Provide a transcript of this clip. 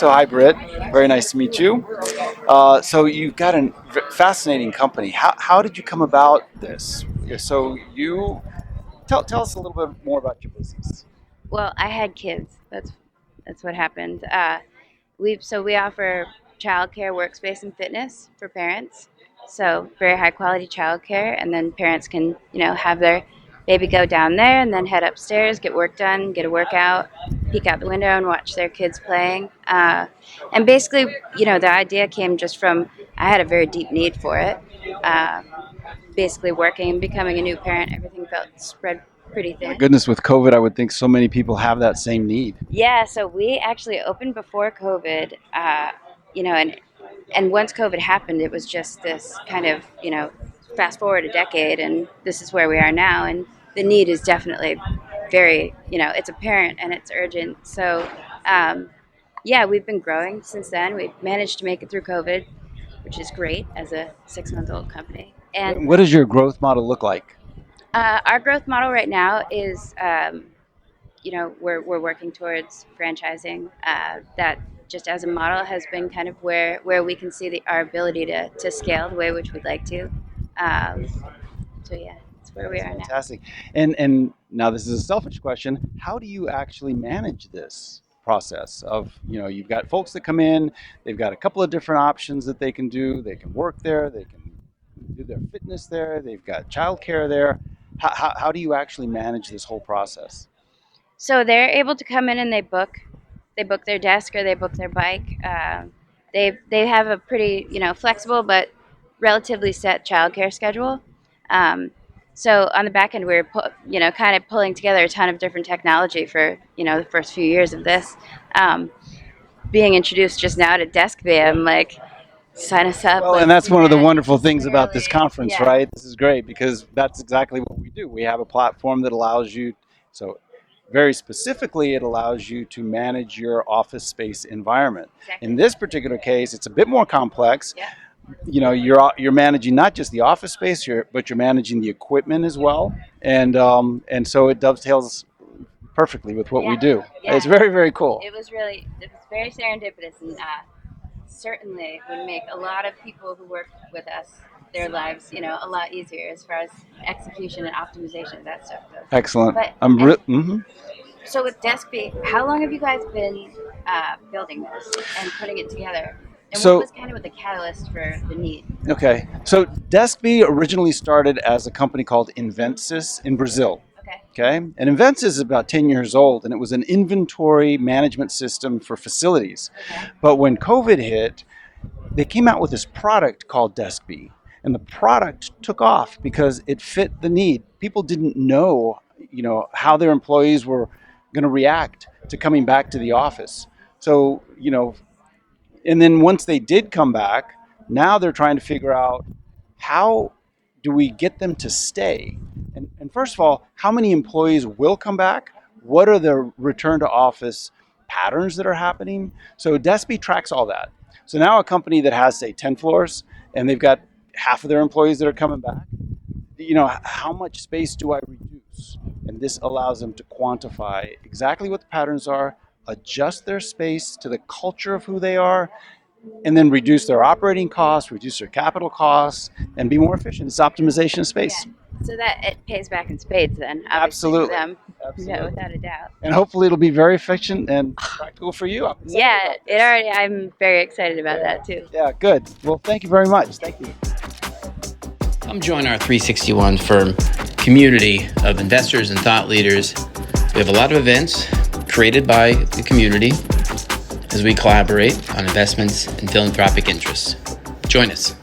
So hi, Britt. Very nice to meet you. So you've got a fascinating company. How did you come about this? So you tell us a little bit more about your business. Well, I had kids. That's what happened. We offer childcare, workspace, and fitness for parents. So very high quality childcare, and then parents can have their baby go down there and then head upstairs, get work done, get a workout, peek out the window and watch their kids playing. And basically, the idea came just from I had a very deep need for it. Uh, Basically, working and becoming a new parent, everything felt spread pretty My thin. goodness, with COVID, I would think so many people have that same need. Yeah, so we actually opened before COVID, and once COVID happened, it was just this kind of, fast forward a decade, and this is where we are now, and the need is definitely very, it's apparent and it's urgent. So, yeah, we've been growing since then. We've managed to make it through COVID, which is great as a 6-month-old company. And What does your growth model look like? our growth model right now is we're working towards franchising. That just as a model has been kind of where we can see our ability to scale the way which we'd like to. Um, so yeah, it's where we are now. Fantastic. And now this is a selfish question. How do you actually manage this process of, you've got folks that come in, they've got a couple of different options that they can do. They can work there, they can do their fitness there, they've got childcare there. How do you actually manage this whole process? So they're able to come in and they book their desk or they book their bike. They have a pretty flexible but relatively set childcare schedule. Um, so on the back end, we're kind of pulling together a ton of different technology for the first few years of this. Um, Being introduced just now to Deskby, I'm like, sign us up. Well, and that's one of the wonderful things about this Early. conference, Yeah. right? This is great because that's exactly what we do. We have a platform that allows you, so very specifically, it allows you to manage your office space environment. Exactly. In this particular case, it's a bit more complex. Yeah. You're managing not just the office space, but you're managing the equipment as well, and so it dovetails perfectly with what we do. Yeah. It's very, very cool. It was very serendipitous, and certainly would make a lot of people who work with us their lives, a lot easier as far as execution and optimization of that stuff goes. Excellent. But so with Deskby, how long have you guys been building this and putting it together? And So- what was kind of the catalyst for the need? Okay, so Deskby originally started as a company called Invensys in Brazil. Okay. Okay, and Invensys is about 10 years old, and it was an inventory management system for facilities. Okay. But when COVID hit, they came out with this product called Deskby, and the product took off because it fit the need. People didn't know, how their employees were going to react to coming back to the office. So, and then once they did come back, now they're trying to figure out how do we get them to stay? And first of all, how many employees will come back? What are the return to office patterns that are happening? So Deskby tracks all that. So now a company that has, say, 10 floors and they've got half of their employees that are coming back, how much space do I reduce? And this allows them to quantify exactly what the patterns are, adjust their space to the culture of who they are, and then reduce their operating costs, reduce their capital costs, and be more efficient. It's optimization of space. Yeah. So that it pays back in spades then, obviously, Absolutely. for them. Absolutely. Yeah, without a doubt. And hopefully it'll be very efficient and practical for you. I'm excited Yeah, about this. I'm very excited about that too. Yeah, good. Well, thank you very much. Thank you. Come join our 361 firm community of investors and thought leaders. We have a lot of events created by the community as we collaborate on investments and philanthropic interests. Join us.